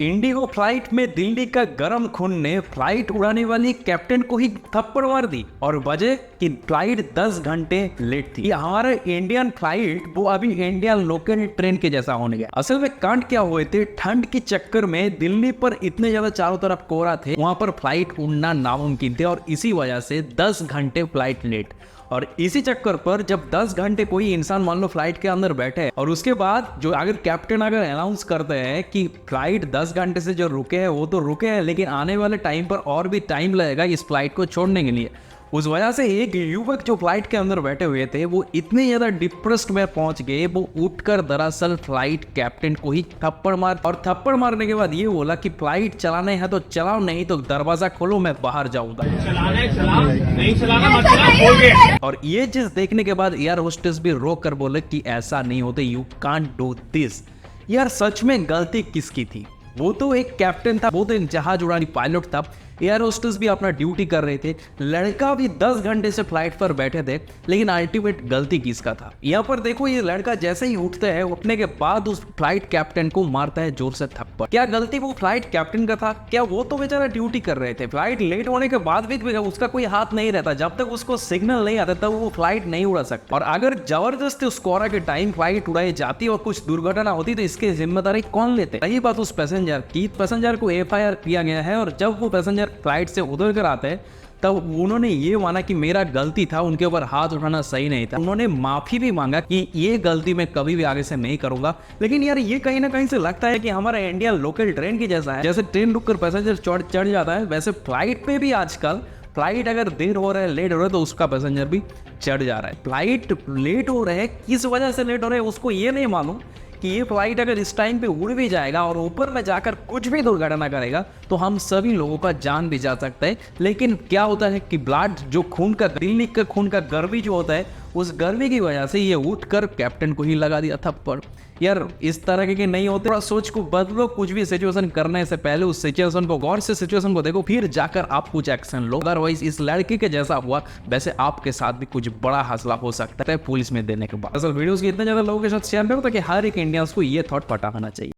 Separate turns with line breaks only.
Indigo flight में दिल्ली का गरम खून ने फ्लाइट उड़ाने वाली कैप्टन को ही थप्पड़ मार दी और वजह कि फ्लाइट 10 घंटे लेट थी। ये हमारा इंडियन फ्लाइट वो अभी इंडियन लोकल ट्रेन के जैसा होने गया। असल में कांड क्या हुए थे, ठंड के चक्कर में दिल्ली पर इतने ज्यादा चारों तरफ कोहरा थे, वहां पर फ्लाइट उड़ना नामुमकिन थे और इसी वजह से 10 घंटे फ्लाइट लेट। और इसी चक्कर पर जब 10 घंटे कोई इंसान मान लो फ्लाइट के अंदर बैठे और उसके बाद जो अगर कैप्टन अगर अनाउंस करते हैं कि फ्लाइट 10 घंटे से जो रुके हैं वो तो रुके हैं, लेकिन आने वाले टाइम पर और भी टाइम लगेगा इस फ्लाइट को छोड़ने के लिए, उस वजह से एक युवक जो फ्लाइट के अंदर बैठे हुए थे वो इतने ज्यादा डिप्रेस्ड में पहुंच गए, वो उठकर दरअसल फ्लाइट कैप्टन को ही थप्पड़ मार और थप्पड़ मारने के बाद ये बोला कि फ्लाइट चलाने है तो चलाओ, नहीं तो दरवाजा खोलो, मैं बाहर जाऊंगा। नहीं चलाना मत चला। और ये चीज देखने के बाद एयर होस्टेस भी रोक कर बोले कि ऐसा नहीं होता, यू कांट डू दिस। यार सच में गलती किसकी थी? वो तो एक कैप्टन था, वो तो जहाज उड़ानी पायलट था, एयर होस्टेस भी अपना ड्यूटी कर रहे थे, लड़का भी 10 घंटे से फ्लाइट पर बैठे थे, लेकिन अल्टीमेट गलती किसका था? यहाँ पर देखो, ये लड़का जैसे ही उठते हैं, उठने के बाद उस फ्लाइट कैप्टन को मारता है जोर से थप्पड़। क्या गलती वो फ्लाइट कैप्टन का था? क्या वो तो बेचारा ड्यूटी कर रहे थे, फ्लाइट लेट होने के बाद भी उसका कोई हाथ नहीं रहता, जब तक उसको सिग्नल नहीं आता तब वो फ्लाइट नहीं उड़ा सकता। और अगर जबरदस्ती उस कोहरा के टाइम फ्लाइट उड़ाई जाती और कुछ दुर्घटना होती तो इसकी जिम्मेदारी कौन लेते? रही बात उस पैसेंजर की, पैसेंजर को FIR किया गया है और जब वो पैसेंजर फ्लाइट से उतर कर आते हैं तब उन्होंने ये माना कि मेरा गलती था, उनके ऊपर हाथ उठाना सही नहीं था। उन्होंने माफी भी मांगा कि ये गलती मैं कभी भी आगे से नहीं करूंगा। लेकिन यार ये कहीं ना कहीं से लगता है कि हमारा इंडिया लोकल ट्रेन की जैसा है, जैसे ट्रेन रुककर पैसेंजर चढ़ जाता है, वैसे फ्लाइट पे भी आजकल फ्लाइट अगर देर हो रहा है, लेट हो रहा है, तो उसका पैसेंजर भी चढ़ जा रहा है। फ्लाइट लेट हो रहे हैं, किस वजह से लेट हो रहे हैं उसको ये नहीं मालूम कि ये फ्लाइट अगर इस टाइम पे उड़ भी जाएगा और ऊपर में जाकर कुछ भी दुर्घटना करेगा तो हम सभी लोगों का जान भी जा सकता है। लेकिन क्या होता है कि ब्लड जो खून का, दिल्ली का खून का गर्मी जो होता है, उस गर्मी की वजह से ये उठकर कैप्टन को ही लगा दिया थप्पड़। यार इस तरह के नहीं होते, थोड़ा सोच को बदलो, कुछ भी सिचुएशन करने से पहले उस सिचुएशन को गौर से सिचुएशन को देखो, फिर जाकर आप कुछ एक्शन लो। अदरवाइज इस लड़के के जैसा हुआ वैसे आपके साथ भी कुछ बड़ा हादसा हो सकता है पुलिस में देने के बाद। असल वीडियोस के इतने ज्यादा लोगों के साथ शेयर करो ताकि हर एक इंडियंस को ये थॉट पता होना चाहिए।